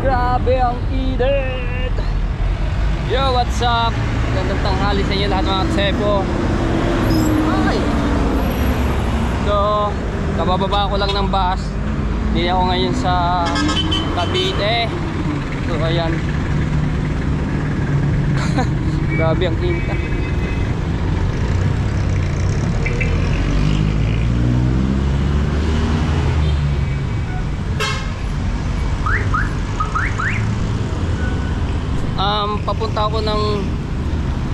Grabe ang init. Yo, what's up? Gandang tanghali sa inyo lahat mga tsepo. Ay. So, kabababa ko lang ng bus. Hindi ako ngayon sa Cavite. So, ayan. Grabe ang init. Papunta ako ng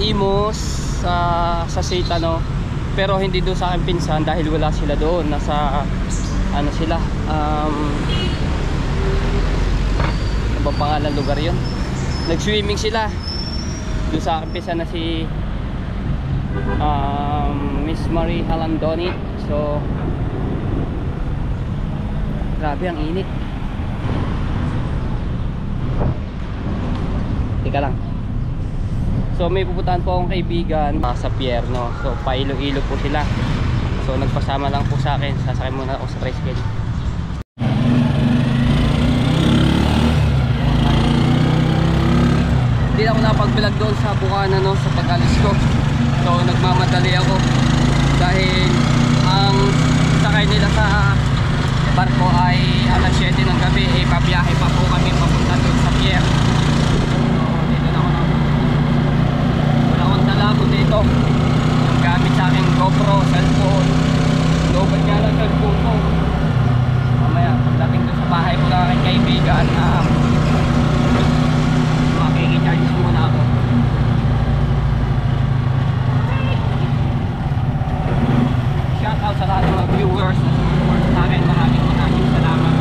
Imus sa Sitano, pero hindi doon sa aking pinsan dahil wala sila doon. Nasa ano sila, ano ba pangalan lugar yun? Nag-swimming sila doon sa aking pinsan na si Miss Marie Halandoni. So grabe ang init. Teka lang. So may pupuntahan po akong kaibigan sa Pierno. So pailo-ilo po sila. So nagpasama lang po sa akin. Sasakay muna ako sa tricycle. Hindi ako napag-vlog doon sa Bukana, no, sa pag-alis ko. So nagmamadali ako dahil ang sakay nila sa barko ay alas 7 ng gabi. Pabiyahe pa po kami papunta doon sa Pierno. Ako dito yung gamit sa aking GoPro, cellphone. Lobad nga lang cellphone ko. Mamaya pagdating doon sa bahay ko ng aking kaibigan, makikicharge muna ako. Shout out sa lahat ng mga viewers na support sa akin. Maraming salamat.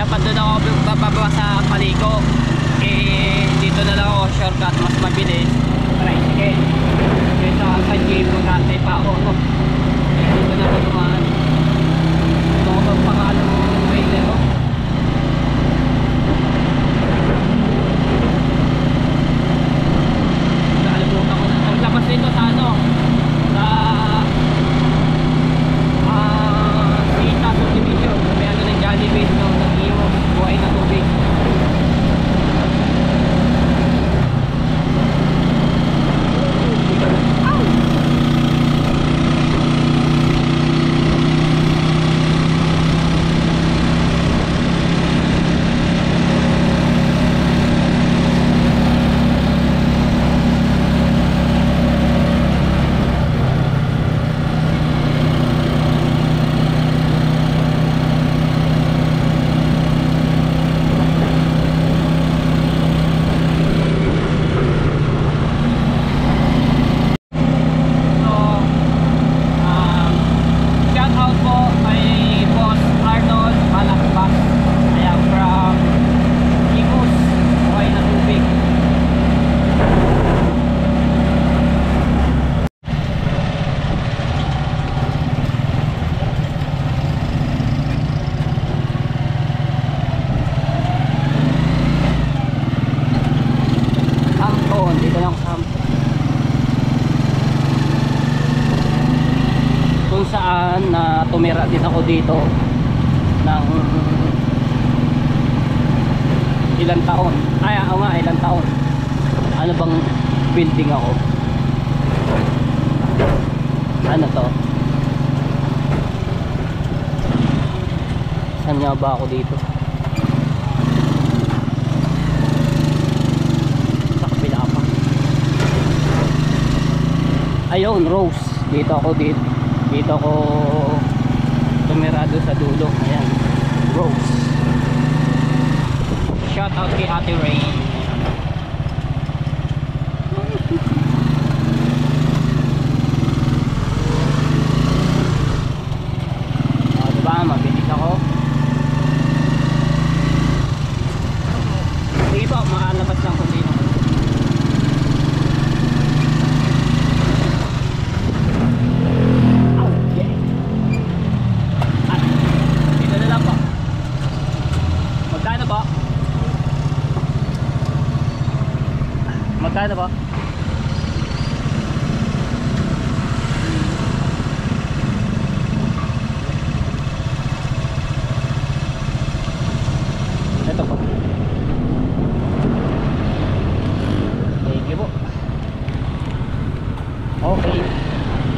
Dapat doon ako bababa sa Paliko. Dito na lang ako shortcut, mas mabilis. Tricycle. Kaysa sa jeep ko natin pa ako. Dito na ako dumaan. Ito ako pangalan mo ng trailer. Nakalimutan ko na. Ang labas dito sa ano? Sa Sita Subdivision. May ano ng Jollibee no? Buhay na tubig. Saan na tumira din ako dito ng ilang taon. Ay, ako nga, ilang taon. Ano bang building ako? Ano to? Saan nga ba ako dito? Sa kapila pa. Ayun, Rose. Dito ako dito. Dito ako tumirado sa dulo. Ayan, Rose. Shout out kay Ate Rain. Diba, mabilis ako. Sige po, makalabas lang kung dito. Dito na lang po. Magkano po? Magkano ba? Ito po. Thank you po. Okay,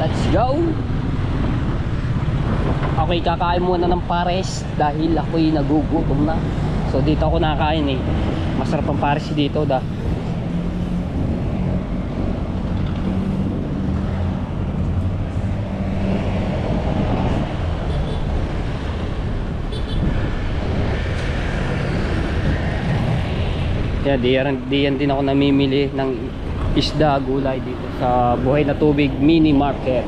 let's go. Okay, kakain muna ng pares dahil ako'y nagugutom na. So dito ako nakakain eh. Masarap ang pares dito da. Kaya diyan din ako namimili ng isda, gulay dito sa Buhay na Tubig Mini Market.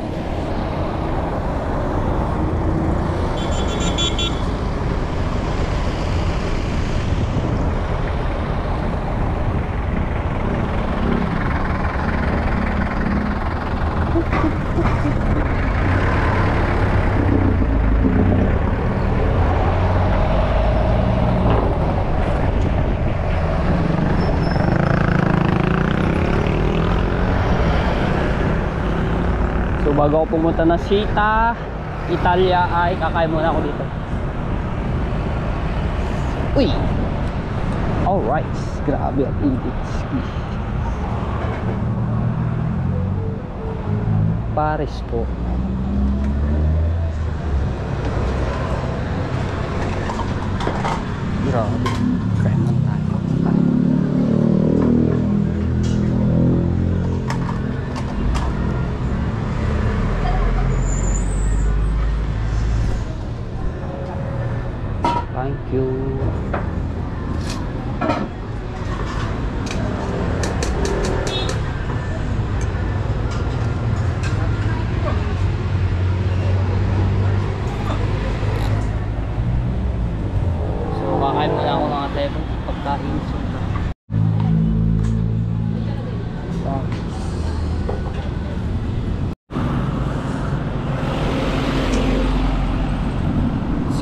So bago ako pumunta ng Sita Italia ay kakain muna ako dito. Uy! Alright, grabe ang init. Pares po. Grabe. Kain lang tayo. Thank you. So kakain muna ako mga tebo pagkain.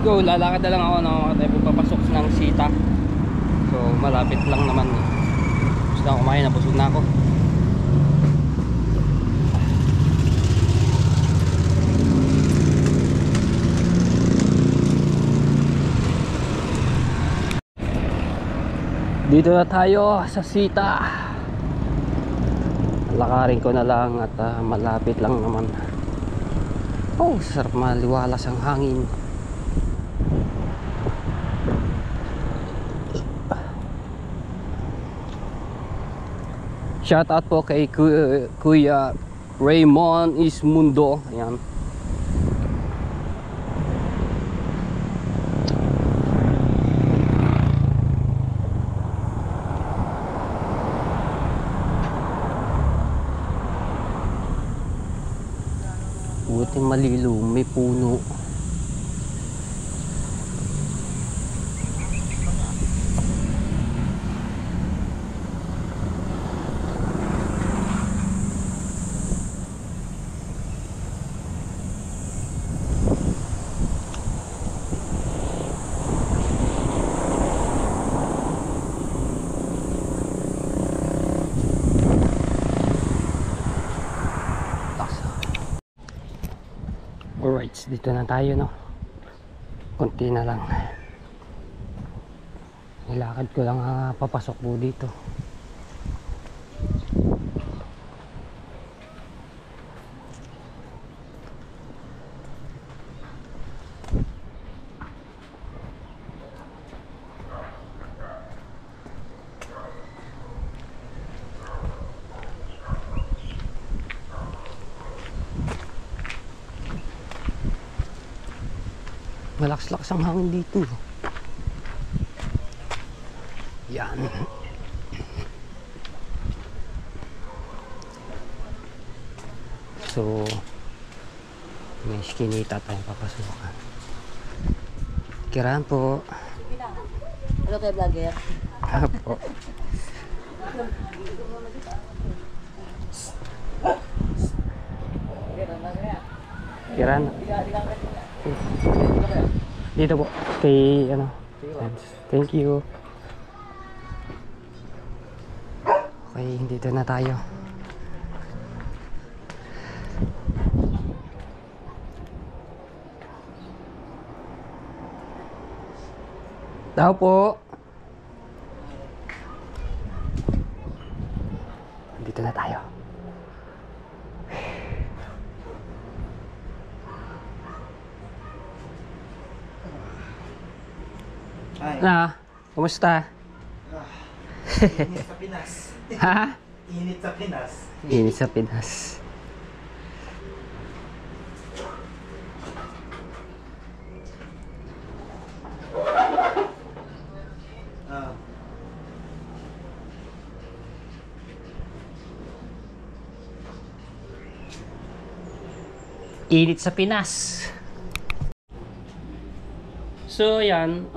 Go, lalakad na lang ako mga tayo papasok ng Sita. So malapit lang naman. Gusto na kumain, nabusog na ako. Dito na tayo sa Sita. Lakarin ko na lang at malapit lang naman. Oh, sarap, maliwalas ang hangin. Shout out po kay Kuya Raymond Ismundo. Ayan. Buti malilo, may puno. Alright, dito na tayo, no? Konti na lang. Nilakad ko lang papasok po dito. Malakas-lakas ang hangin dito. Yan. So may skinita tayong papasukan. Kiraan po. Hello kayo vlogger. Apo. Kiraan. Dito po kay ano. Thank you. Okay, dito na tayo. Tao po. Dito na tayo. Ay, Kumusta? init sa Pinas. Ha? Init sa Pinas. Init sa Pinas. Ah, Init sa Pinas. So yan,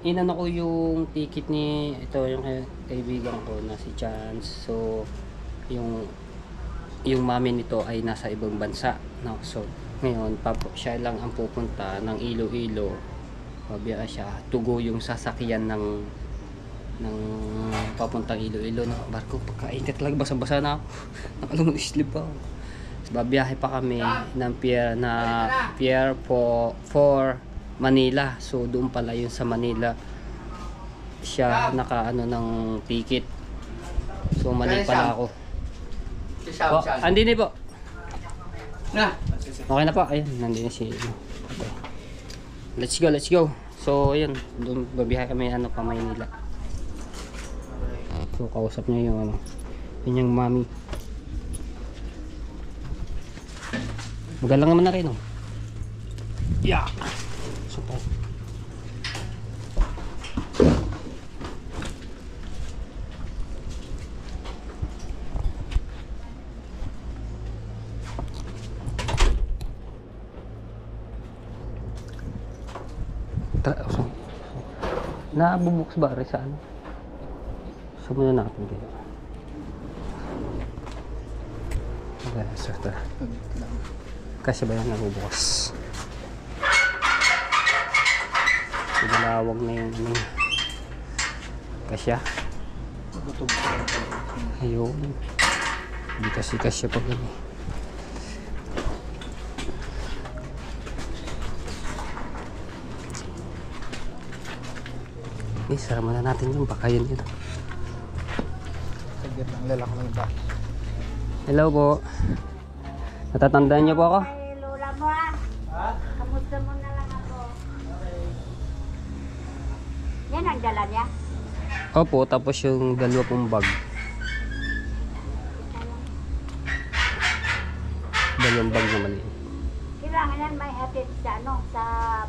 inano ko yung ticket ni ito yung kaibigan ko na si Chance. So yung mami nito ay nasa ibang bansa, no? So ngayon siya lang ang pupunta ng Iloilo. Pabiya siya, tugo yung sasakyan ng papuntang Iloilo, no? Barko, pagkainit talaga, basang-basa na ako. Nakalunod sleep ako. Babiyahe pa kami ng pier for Manila. So doon pala yun sa Manila siya nakaano ng ticket. So mali pala ako. Po, andin po. na. Okay na po. Ayun, nandun si okay. Let's go. So ayun, doon babiyahe kami pa Manila. So kausap niya yung yung mami. Magalang naman na rin, oh. Yeah. Super. Nabubuks ba rin sa ano? So muna natin kaya. Okay, so ito. Kasi ba yan nabubukas? Dalawag na yung kasya. Ayun. Hindi kasi kasya pa kami. Sara muna natin yung baka yun ito. Saglit lang, lalaki ng iba. Hello po. Natatandaan niyo po ako? Ay, lola mo ah. Ha? Kamusta mo na lang ako. Yan ang dala niya. Opo, tapos yung dalawa pong bag. Dalawang bag naman yun. Kailangan yan may hatid sa ano, sa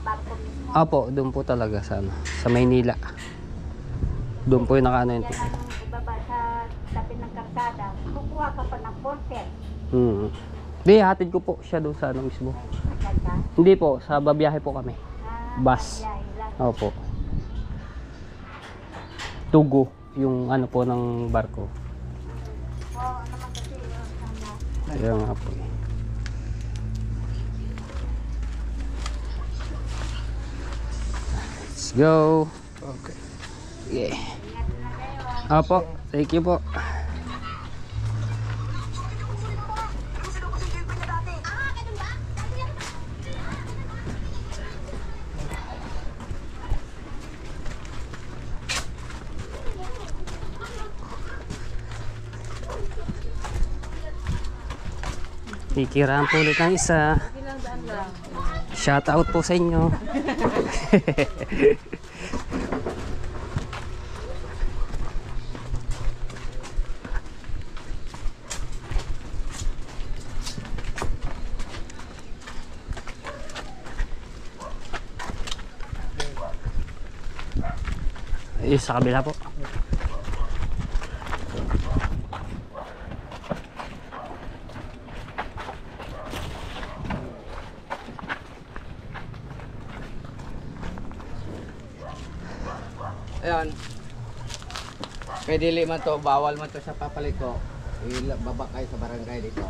barko mismo. Opo, doon po talaga sa sa Maynila. Doon po yung nakaano yun. Yan ang ibaba sa tabi ng karsada. Kukuha ka pa ng porter. Hindi, hatid ko po siya doon sa ano mismo. Masal ka? Hindi po, sa babiyahe po kami. Bus. biyahe lang. Opo. Tugo, yung ano po ng barko. Oo, naman kasi yun. Kaya nga po eh. Let's go. Okay. Yeah. Ingat na kayo. Opo, thank you po. Kikiraan po ulit ng isa. Shout out po sa inyo. Sa kabila po. Ayan. Pwede man to, bawal man to sa papalit ko. Ibaba kayo sa barangay dito.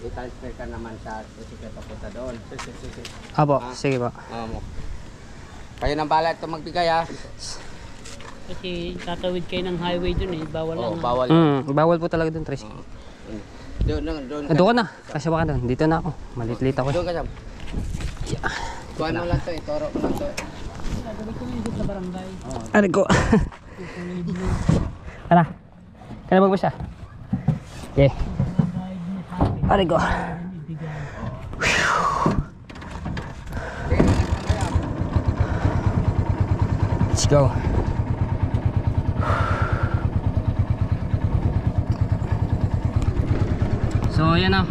I-transfer ka naman sa sikret papunta doon. Apo, sige po. Kayo nang bahala ito magbigay ha. Kasi tatawid kayo ng highway dun eh, bawal Oo, lang. bawal. Bawal po talaga dun, Tres. Doon Doon ka na. Kasya ba ka doon? Dito na ako. Malit-lit ako. Doon ka Sam. Kuha mo lang to, itoro mo lang to. Tatawid kami dito sa barangay. Aray ko. Kana. Kana magbasa. Okay. Aray ko. Let's go. So ayan na.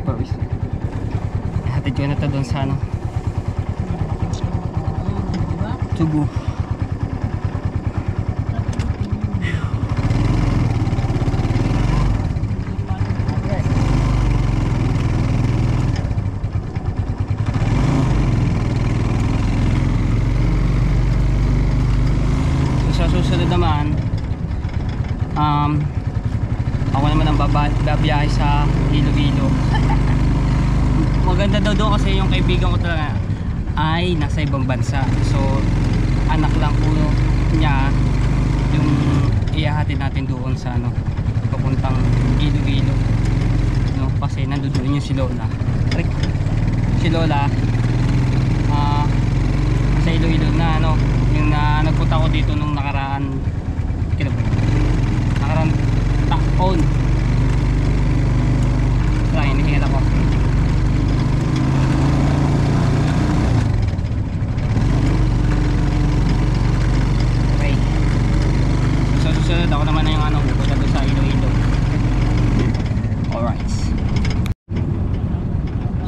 Pawis. Hatid ko na ito doon sa ano, Tugu. So sa susunod naman, ako naman ang babiyahe sa Iloilo. Maganda daw doon kasi yung kaibigan ko talaga ay nasa ibang bansa. So anak lang po niya yung ihahatid natin doon sa ano, papuntang Iloilo, no? Kasi nandoon yung si Lola. Si Lola sa Iloilo na ano, yung nagpunta ko dito nung nakaraan taon. Kaya hinihingal ako. Okay. So susunod ako naman na yung ano, pupunta doon sa Iloilo. Alright.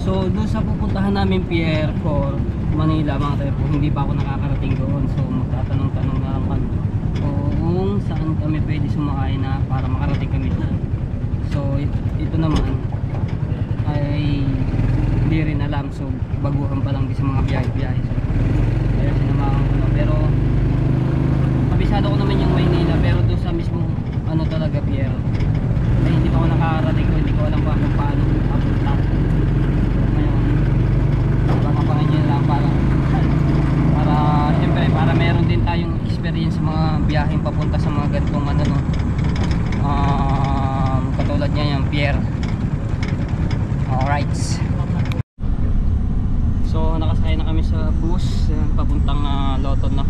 So doon sa pupuntahan namin Pier 4 Manila mga tayo, hindi pa ako nakakarating doon. So magtatanong-tanong na lang kami kung saan kami pwede sumakay na para makarating kami doon. So ito naman ay hindi rin alam, so baguhan pa lang din sa mga biyahe-biyahe. So kaya sinamahan ko na, pero kabisado ko naman yung Maynila, pero doon sa mismong ano talaga Pier ay hindi pa ako nakakarating ko, hindi ko alam pa kung paano papunta. Ngayon papapangan nyo lang para siyempre para meron din tayong experience sa mga biyaheng papunta sa mga ganitong ano, no? Katulad niya yung Pier. Alright. So nakasakay na kami sa bus papuntang Loton na.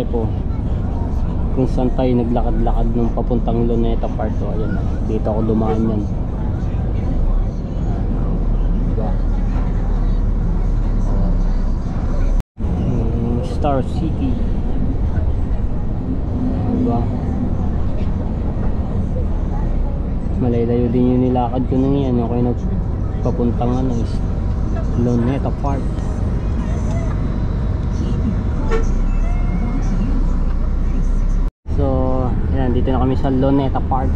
Po kung saan tayo naglakad-lakad nung papuntang Luneta Park. So ayan, dito ako dumaan yan, diba? Star City, diba? Malay-layo din yung nilakad ko nung yan, okay, nagpapuntang ano is Luneta Park. So, ayan, dito na kami sa Luneta Park.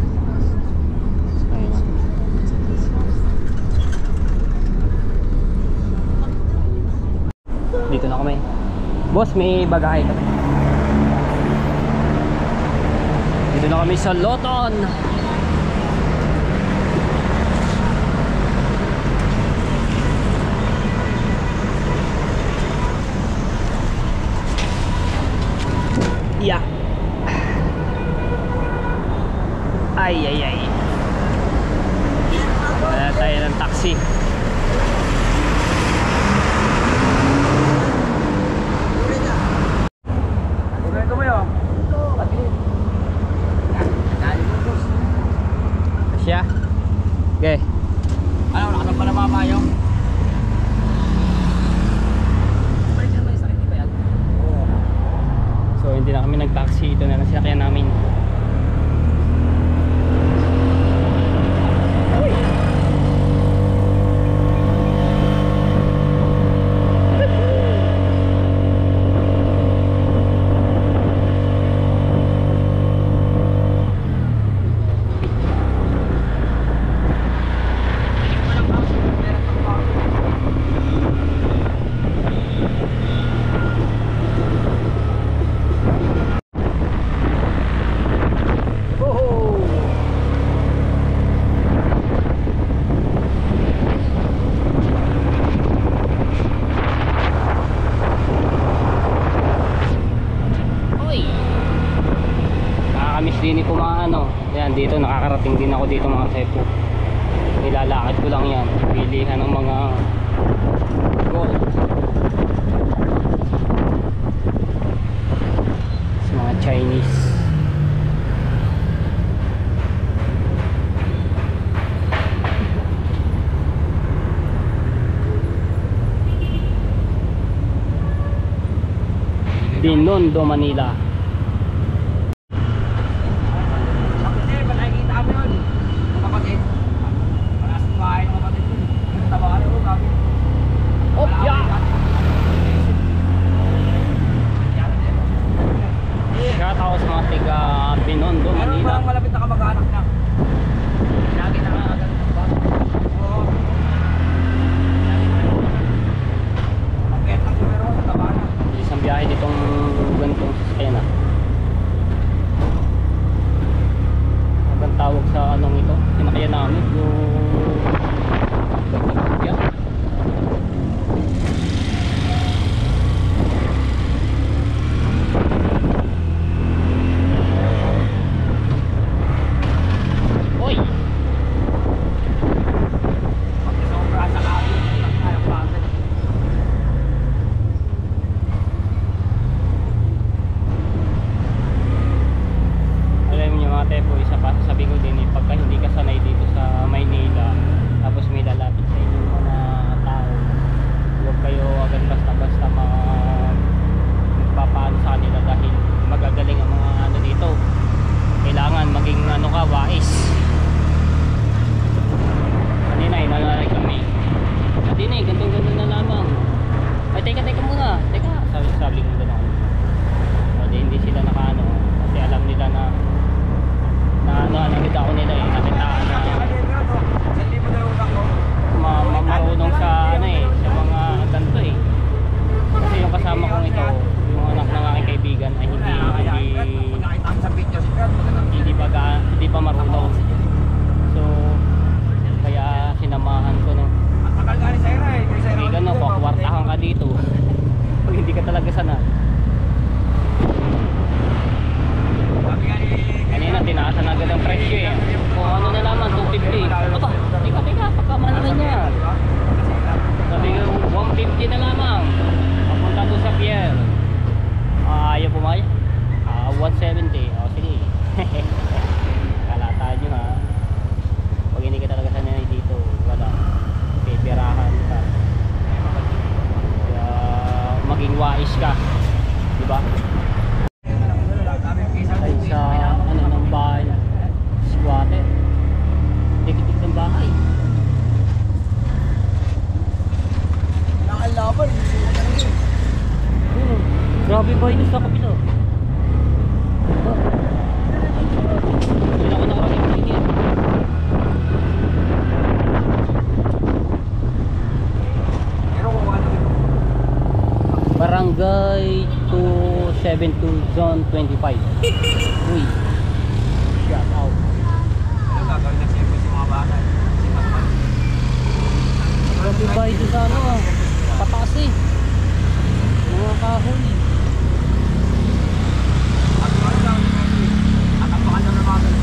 Ayan. Dito na kami. Boss, may bagahe kami. Dito na kami sa Loton. Yeah. Ay. Wala tayo ng taxi. ano. Ayan, dito nakakarating din ako dito mga sepo. Nilalakad ko lang yan. Pilihan ng mga gold. Sa mga Chinese. Binondo, Manila. Oh, yeah. Shout out sa mga tiga Binondo, Manila. Malapit na kamag-anak na. Lagi na nga agad ng bago. Oo. Mabet ang numero sa tabana. Isang biyahe ditong ganitong sasakyan na. Ang tawag sa anong ito, sinakyan namin yung yeah. Oy! Sobra sa kain. Ang bagay. Alam niyo mga tepo, isa pa sabi ko din eh, pagka hindi ka sanay dito sa Maynila, tapos may lalapit sa inyo mga tao, huwag kayo agad basta-basta magpapaano sa kanila dahil magagaling ang mga ano dito. Kailangan maging ano ka, wais. Kanina inalalay kami. Kanina ganto-ganto na lamang. Ay teka muna. Teka, sabi ko gano'n. Hindi sila nakaano kasi alam nila na nakita ko nila eh, nakitaan na marunong sa ano eh, sa mga ganito eh. Kasi yung kasama kong ito, yung anak ng aking kaibigan ay hindi pa marunong. So kaya sinamahan ko no. May gano'n, kwartahan ka dito pag hindi ka talaga sana. Kanina tinaasan agad ang presyo eh. O ano na naman, 250. Aba, teka, pagkamahal na niya. Sabi ko, 150 na lamang. Papunta doon sa pier. Ayaw pumaya. 170. O sige. Kalataan nyo ha. Pag hindi ka talaga sanay dito, wala. Pipirahan ka. Kaya maging wais ka. Diba? Ay sa ano ng bahay, squatter. Dikit-dikit ng bahay. Nakalaban. Grabe ba yun sa kapito? Hindi ako nakarating din yan. Barangay 272 Zone 25. Uy. Shout out. Ano gagawin na siyempre sa mga bata? Grabe ba ito sa ano ah? Pataas eh. Mga kahoy. At ano daw ni Messi? At ang pakal na bagal.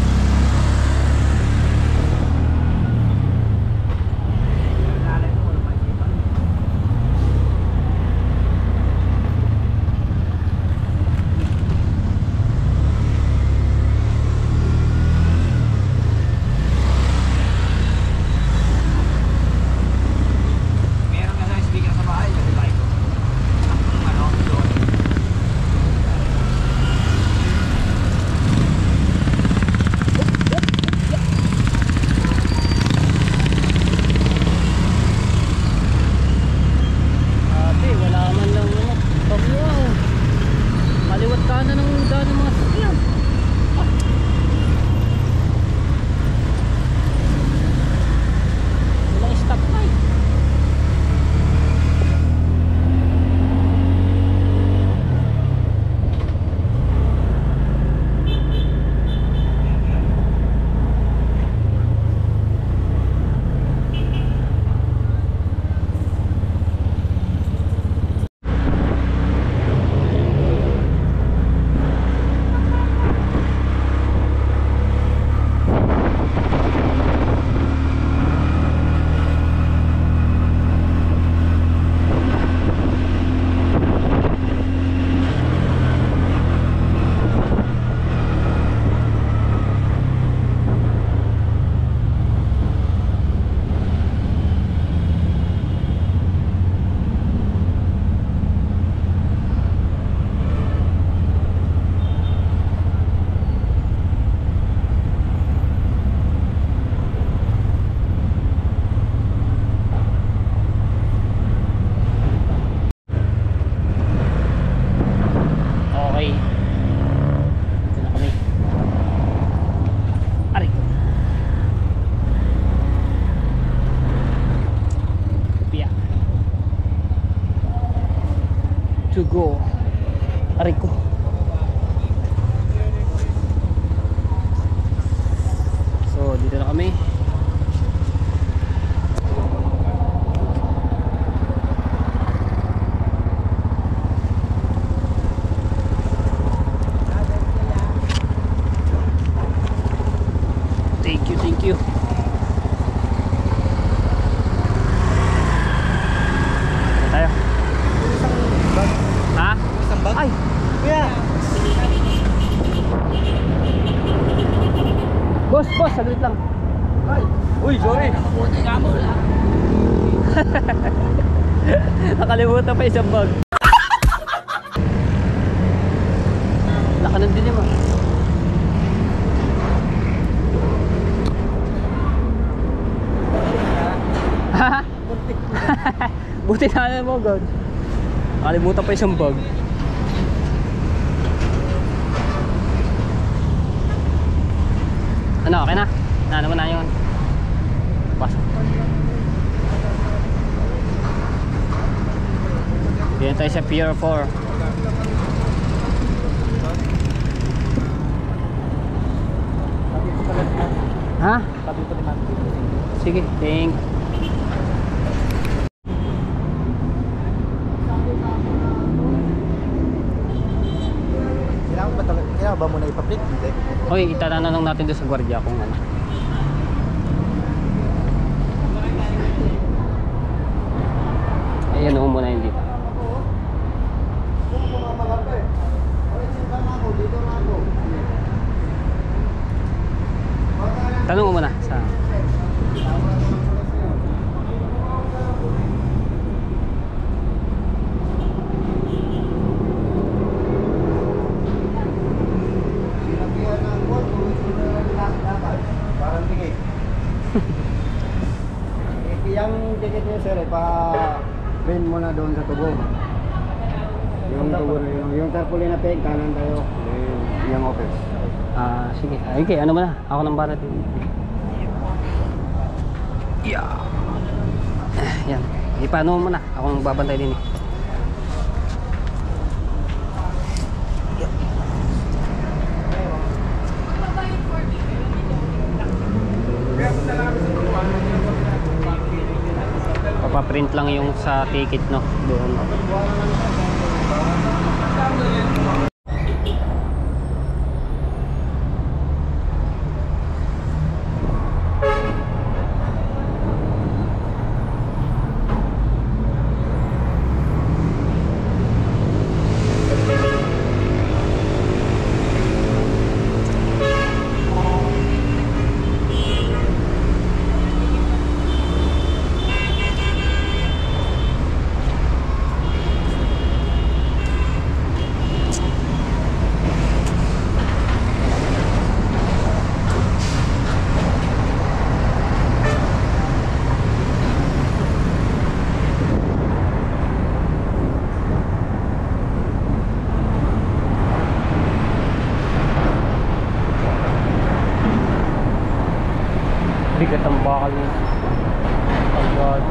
Meron na sa speaker sa bahay, kasi like go. Aray ko. So, dito na kami. Thank you, thank you. Tayo. Ha? Isang bag? Ay! Kuya! Boss, boss, saglit lang. Ay! Uy, sorry! Nakalimutan pa isang bag. Laka ng dilim ah. Ha? Buti na alam mo, God. Nakalimutan pa isang bag. Ano, okay na? Ano mo na yun? Pasok. Dito tayo sa Pier 4. Ha? Sige, thank. Kailangan ba muna ipa-print? Hindi. Oy, itatanong natin doon sa gwardiya kung ano. Ayan, umo na hindi. Tanong mo muna sa Parang tingin. Yung ticket niyo sir, pa-print mo na doon sa tubo. Yung tubo na yung tarpaulin na peg, kanan tayo. Yung office. sige. Okay, ano mo na? Ako nang barat. Yeah. Yan. Ipano mo na. Ako nang babantay din eh. Papaprint lang yung sa ticket, no? Doon. Bigat ang bakal niya. Oh God.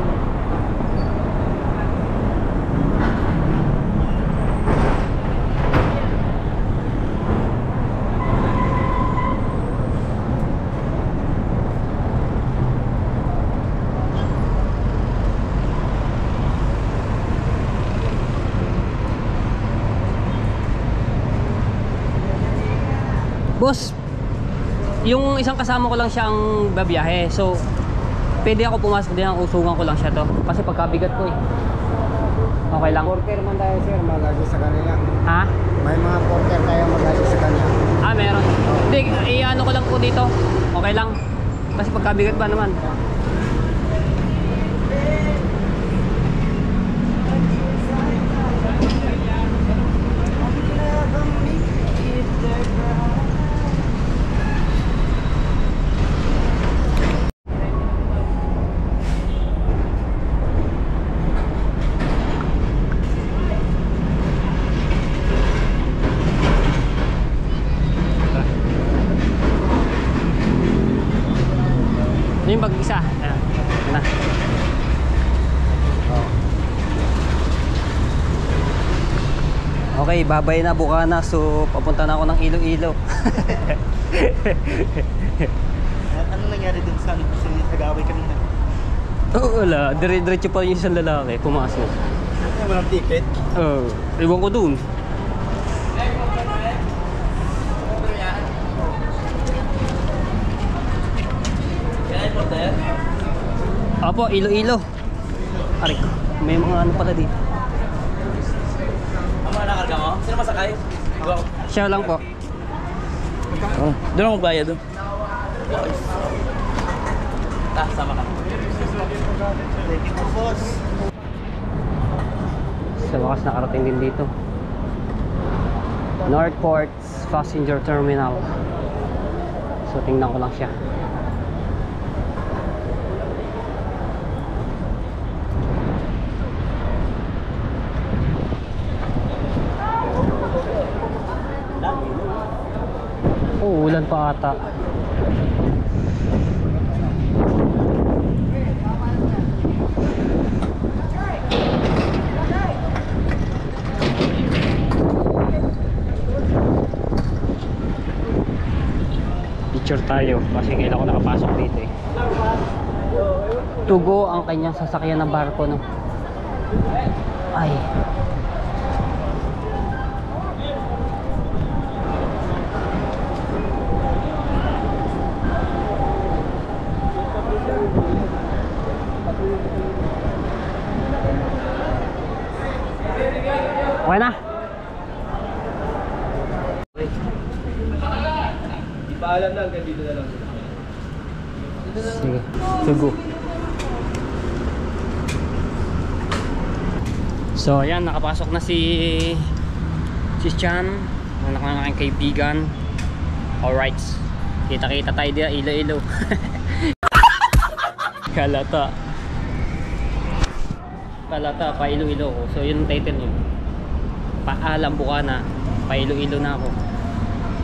Boss, yung isang kasama ko lang siya ang babiyahe. So, pwede ako pumasok din, ang usungan ko lang siya to. Kasi pagkabigat ko eh. Okay lang. Porter man tayo sir, mag-assist sa kanila. Ha? May mga porter tayo mag-assist sa kanila. Meron. Hindi, i-ano ko lang po dito. Okay lang. Kasi pagkabigat ba naman? Yung bag isa. Ayan. Ayan na. Oh. Okay, babay na Bukana. So, papunta na ako ng Iloilo. Ano nangyari dun sa ano kasi nag-away kanina? Oo, wala. Dire-diretso pa yung isang lalaki. Pumasok. Ay, walang ticket. Oo. Iwan ko dun. Apo, Iloilo. Aray ko. May mga ano pala dito. Ang mga nakarga mo? Sino masakay? Siya lang po. Doon ako magbayad doon. Sama ka. Thank you po, boss. Sa wakas nakarating din dito. Northport's Passenger Terminal. So tingnan ko lang siya. Oh, ulan pa ata. Picture tayo kasi kailan ko nakapasok dito eh. Tugo ang kanyang sasakyan ng barko, no? Ay. Okay na. Paalam na, hanggang dito na lang. Sige, tugo. So ayan, nakapasok na si Chan, anak ng aking kaibigan. Alright, kita-kita tayo dito, Iloilo. Kalata, pa Iloilo ko. So yun ang title nun. Paalam Bukana, pa Iloilo na ako.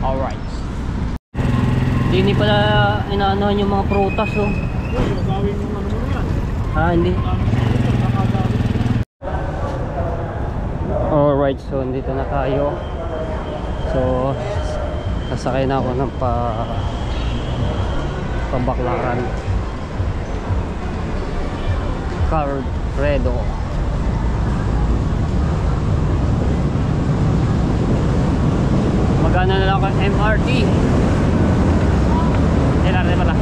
Alright. Hindi pala inaanohan yung mga prutas, oh. Ah, hindi. Alright, so dito na tayo. So sasakay na ako ng Baklaran Carredo. Magana na lang ako MRT. LRT pala.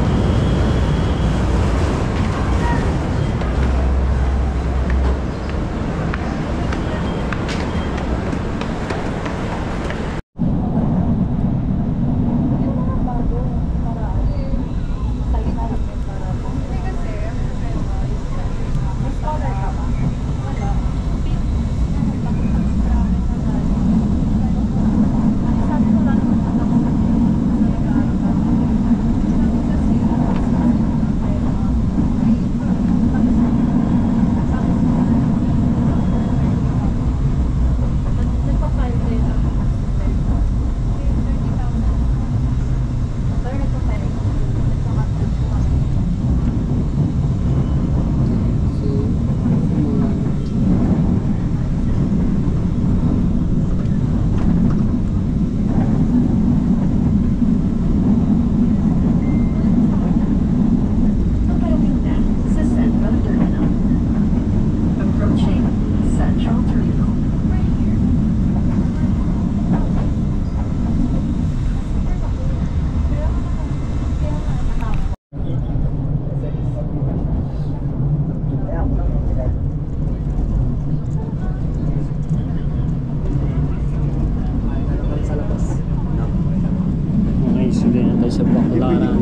Sa Baklaran.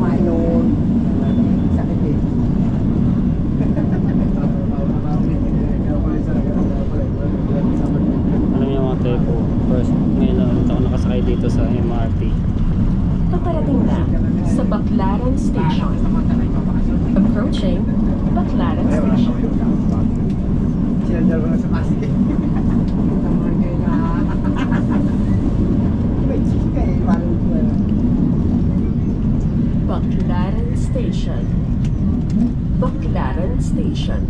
Alam niyo mga tepo, first ngayon lang ako nakasakay dito sa MRT. Paparating na sa Baklaran Station. Approaching Baklaran Station. Sinadal ko na sa plastic. Baklaran Station. Baklaran Station.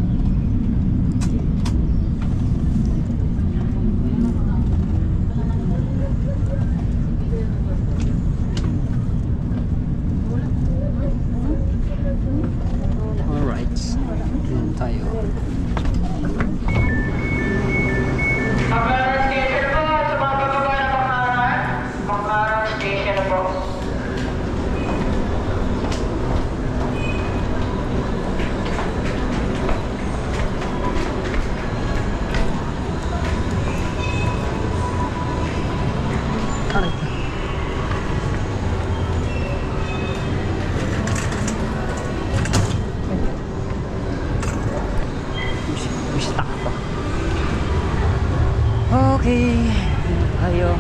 tayo.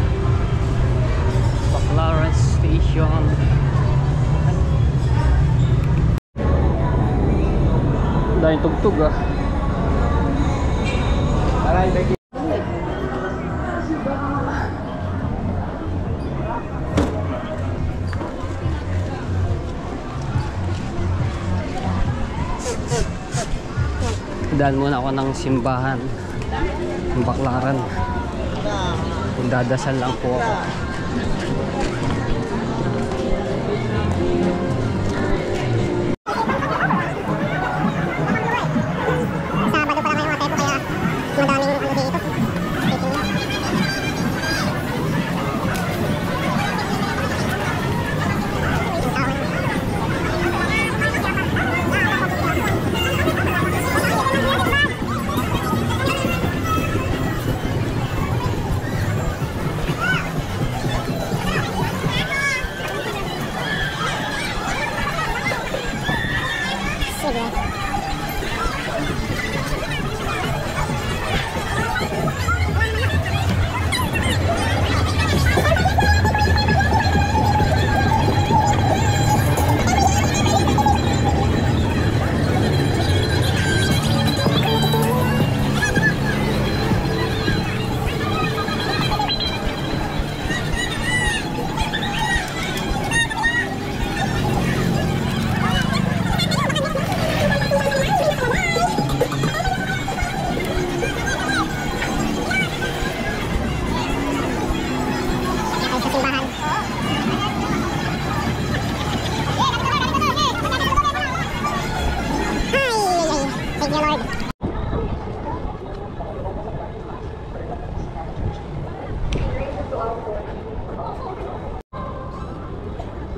Baclaran Station. Dahil tugtog ah. Daan muna ako ng simbahan ng Baclaran. Dadasal lang po ako.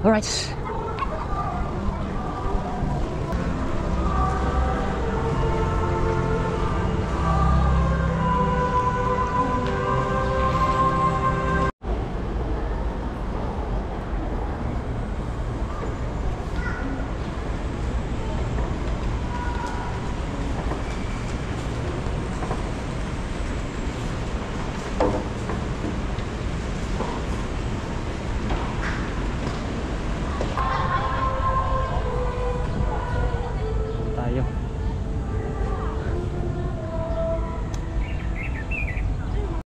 Alright.